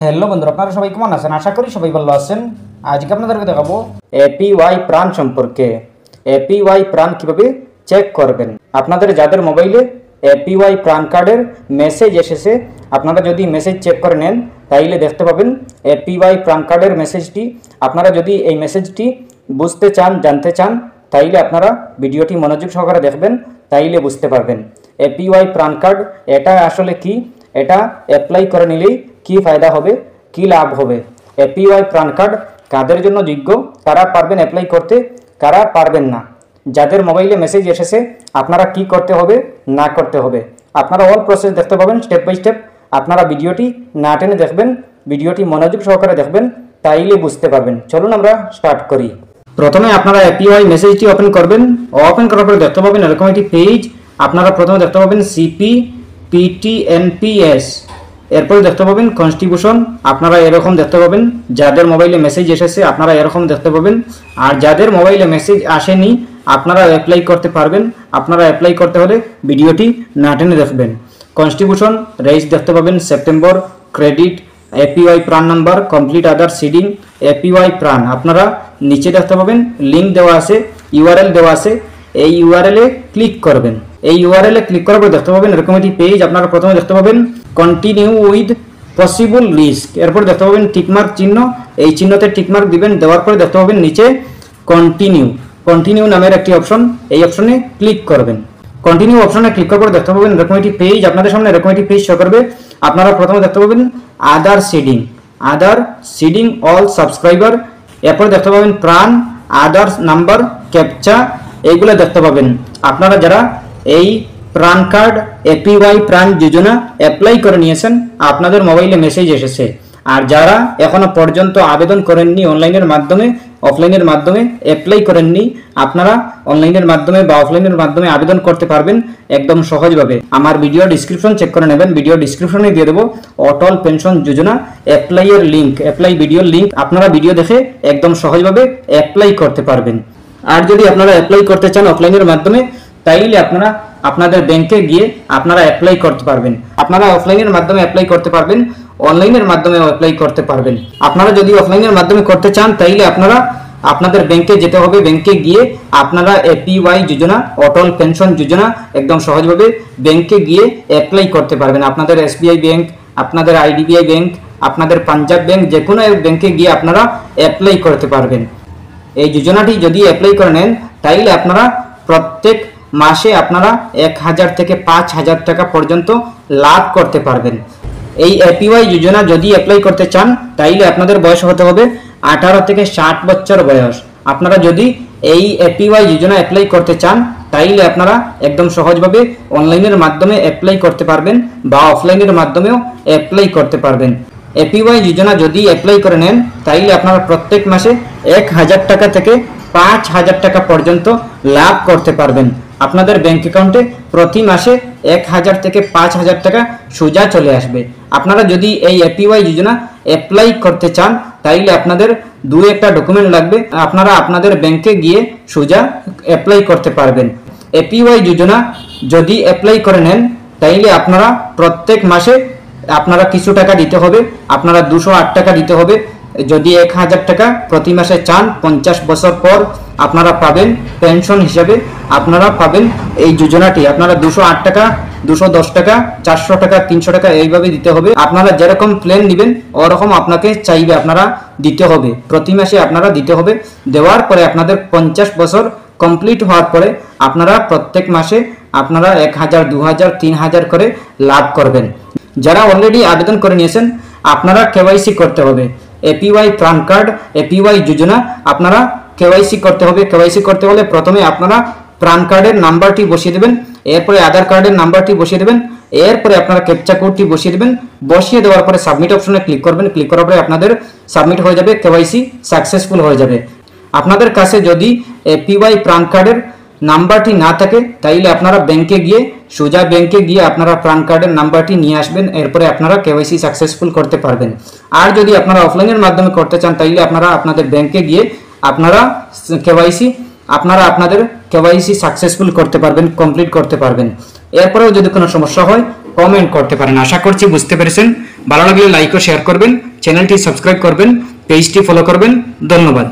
Hello বন্ধুরা, আপনারা সবাই কেমন আছেন? আশা করি সবাই ভালো আছেন। আজকে আপনাদেরকে দেখাবো এপিওয়াই প্রাণ সম্পর্কে। এপিওয়াই প্রাণ কিভাবে চেক করবেন। আপনাদের যাদের মোবাইলে এপিওয়াই প্রাণ কার্ডের মেসেজ এসেছে, আপনারা যদি মেসেজ চেক করে নেন তাইলে দেখতে পাবেন এপিওয়াই প্রাণ কার্ডের মেসেজটি। আপনারা যদি এই মেসেজটি বুঝতে চান, জানতে চান, তাইলে আপনারা ভিডিওটি মনোযোগ সহকারে দেখবেন, তাইলে বুঝতে পারবেন এপিওয়াই প্রাণ কার্ড এটা আসলে কি, এটা অ্যাপ্লাই করে নিলেই কি ফায়দা হবে, কি লাভ হবে। এপিওয়াই প্রাণ কার্ড কাদের জন্য যোগ্য, কারা পারবেন অ্যাপ্লাই করতে, কারা পারবেন না। যাদের মোবাইলে মেসেজ এসেছে আপনারা কি করতে হবে না করতে হবে, আপনারা অল প্রসেস দেখতে পাবেন স্টেপ বাই স্টেপ। আপনারা ভিডিওটি না টেনে দেখবেন, ভিডিওটি মনোযোগ সহকারে দেখবেন, তাইলে বুঝতে পারবেন। চলুন আমরা স্টার্ট করি। প্রথমে আপনারা এপিওয়াই মেসেজটি ওপেন করবেন। ওপেন করার পরে দেখতে পাবেন এরকম একটি পেজ। আপনারা প্রথমে দেখতে পাবেন সিপি পিটিএনপিএস, এরপরে দেখতে পাবেন কনস্টিটিউশন। আপনারা এরকম দেখতে পাবেন। যাদের মোবাইলে মেসেজ এসেছে আপনারা এরকম দেখতে পাবেন। আর যাদের মোবাইলে মেসেজ আসেনি আপনারা অ্যাপ্লাই করতে পারবেন। আপনারা অ্যাপ্লাই করতে হলে ভিডিওটি না টেনে দেখবেন। কনস্টিটিউশন রেজ দেখতে পাবেন, সেপ্টেম্বর, ক্রেডিট, এপিওয়াই প্রাণ নাম্বার, কমপ্লিট আদার সিডিং, এপিওয়াই প্রাণ। আপনারা নিচে দেখতে পাবেন লিঙ্ক দেওয়া আছে, ইউআরএল দেওয়া আছে। এই ইউআরএল এ ক্লিক করবেন। এই ইউআরএল এ ক্লিক করার পর দেখতে পাবেন এরকম একটি পেজ। আপনারা প্রথমে দেখতে পাবেন কন্টিনিউ উইথ পসিবল রিস্ক, এরপর দেখতে পাবেন টিকমার্ক চিহ্ন। এই চিহ্নতে টিকমার্ক দিবেন, দেওয়ার পরে দেখতে পাবেন নিচে কন্টিনিউ নামের একটি অপশন, এই অপশনে ক্লিক করবেন। কন্টিনিউ অপশনে ক্লিক করার পর দেখতে পাবেন এরকম একটি পেজ। আপনাদের সামনে এরকম একটি পেজ শো করবে। আপনারা প্রথমে দেখতে পাবেন আদার সিডিং অল সাবস্ক্রাইবার, এরপর দেখতে পাবেন প্রাণ, আদার নাম্বার, ক্যাপচা, এইগুলো দেখতে পাবেন। আপনারা যারা এই প্রাণ কার্ড এপিওয়াই প্রাণ যোজনা অ্যাপ্লাই করে নিয়েছেন আপনাদের মোবাইলে মেসেজ এসেছে। আর যারা এখনো পর্যন্ত আবেদন করেননি অনলাইনের মাধ্যমে, অফলাইনের মাধ্যমে অ্যাপ্লাই করেননি, আপনারা অনলাইনের মাধ্যমে বা অফলাইনের মাধ্যমে আবেদন করতে পারবেন একদম সহজভাবে। আমার ভিডিও ডিসক্রিপশন চেক করে নেবেন, ভিডিও ডিসক্রিপশনে দিয়ে দেবো অটল পেনশন যোজনা অ্যাপ্লাইয়ের লিঙ্ক, অ্যাপ্লাই ভিডিওর লিঙ্ক। আপনারা ভিডিও দেখে একদম সহজভাবে অ্যাপ্লাই করতে পারবেন। আর যদি আপনারা অ্যাপ্লাই করতে চান অফলাইনের মাধ্যমে তাইলে আপনারা আপনাদের ব্যাংকে গিয়ে আপনারা অ্যাপ্লাই করতে পারবেন। আপনারা অফলাইনের মাধ্যমে অ্যাপ্লাই করতে পারবেন, অনলাইনের মাধ্যমে অ্যাপ্লাই করতে পারবেন। আপনারা যদি অফলাইনের মাধ্যমে করতে চান তাইলে আপনারা আপনাদের ব্যাংকে যেতে হবে। ব্যাংকে গিয়ে আপনারা এপিওয়াই যোজনা অটল পেনশন যোজনা একদম সহজভাবে ব্যাংকে গিয়ে অ্যাপ্লাই করতে পারবেন। আপনাদের এসবিআই ব্যাংক, আপনাদের আইডিবিআই ব্যাংক, আপনাদের পাঞ্জাব ব্যাংক, যে কোনো ব্যাংকে গিয়ে আপনারা অ্যাপ্লাই করতে পারবেন। এই যোজনাটি যদি অ্যাপ্লাই করে নেন তাইলে আপনারা প্রত্যেক মাসে আপনারা 1000 থেকে 5000 টাকা পর্যন্ত লাভ করতে পারবেন। এই এপিওয়াই যোজনা যদি অ্যাপ্লাই করতে চান তাইলে আপনাদের বয়স হতে হবে 18 থেকে 60 বছর বয়স। আপনারা যদি এই এপিওয়াই যোজনা অ্যাপ্লাই করতে চান তাইলে আপনারা একদম সহজভাবে অনলাইনের মাধ্যমে অ্যাপ্লাই করতে পারবেন বা অফলাইনের মাধ্যমেও অ্যাপ্লাই করতে পারবেন। এপিওয়াই যোজনা যদি অ্যাপ্লাই করে নেন তাইলে আপনারা প্রত্যেক মাসে 1000 টাকা থেকে 5000 টাকা পর্যন্ত লাভ করতে পারবেন। আপনাদের ব্যাংক অ্যাকাউন্টে প্রতি মাসে 1000 থেকে 5000 টাকা সোজা চলে আসবে। আপনারা যদি এই এপিওয়াই যোজনা অ্যাপ্লাই করতে চান তাইলে আপনাদের দু একটা ডকুমেন্ট লাগবে। আপনারা আপনাদের ব্যাংকে গিয়ে সোজা অ্যাপ্লাই করতে পারবেন। এপিওয়াই যোজনা যদি অ্যাপ্লাই করে নেন তাইলে আপনারা প্রত্যেক মাসে আপনারা কিছু টাকা দিতে হবে। আপনারা 208 টাকা দিতে হবে। যদি 1000 টাকা প্রতি মাসে চান 50 বছর পর আপনারা পাবেন পেনশন হিসাবে, আপনারা পাবেন এই যোজনাটি। আপনারা 208 টাকা, 210 টাকা, 400 টাকা, 300 টাকা এইভাবে দিতে হবে। আপনারা যেরকম প্ল্যান নেবেন ওরকম আপনাকে চাইবে আপনারা দিতে হবে, প্রতি মাসে আপনারা দিতে হবে। দেওয়ার পরে আপনাদের 50 বছর কমপ্লিট হওয়ার পরে আপনারা প্রত্যেক মাসে আপনারা 1000, 2000, 3000 করে লাভ করবেন। যারা অলরেডি আবেদন করে নিয়েছেন আপনারা কেওয়াইসি করতে হবে। এপিওয়াই প্রাণ কার্ড এপিওয়াই যোজনা আপনারা কেওয়াইসি করতে হবে। কেওয়াইসি করতে হলে প্রথমে আপনারা প্রাণ কার্ডের নাম্বারটি বসিয়ে দেবেন, এরপরে আধার কার্ডের নাম্বারটি বসিয়ে দেবেন, এরপরে আপনারা ক্যাপচা কোডটি বসিয়ে দেবেন। বসিয়ে দেওয়ার পরে সাবমিট অপশনে ক্লিক করবেন। ক্লিক করার পরে আপনাদের সাবমিট হয়ে যাবে, কেওয়াইসি সাকসেসফুল হয়ে যাবে। আপনাদের কাছে যদি এপিওয়াই প্রাণ কার্ডের নাম্বারটি না থাকে তাইলে আপনারা ব্যাংকে গিয়ে সোজা ব্যাংকে গিয়ে আপনারা প্রাণ কার্ডের নাম্বারটি নিয়ে আসবেন, এরপরে আপনারা কেওয়াইসি সাকসেসফুল করতে পারবেন। আর যদি আপনারা অফলাইনের মাধ্যমে করতে চান তাইলে আপনারা আপনাদের ব্যাংকে গিয়ে আপনারা আপনাদের কেওয়াইসি সাকসেসফুল করতে পারবেন, কমপ্লিট করতে পারবেন। এরপরেও যদি কোনো সমস্যা হয় কমেন্ট করতে পারেন। আশা করছি বুঝতে পেরেছেন। ভালো লাগলে লাইক ও শেয়ার করবেন, চ্যানেলটি সাবস্ক্রাইব করবেন, পেজটি ফলো করবেন। ধন্যবাদ।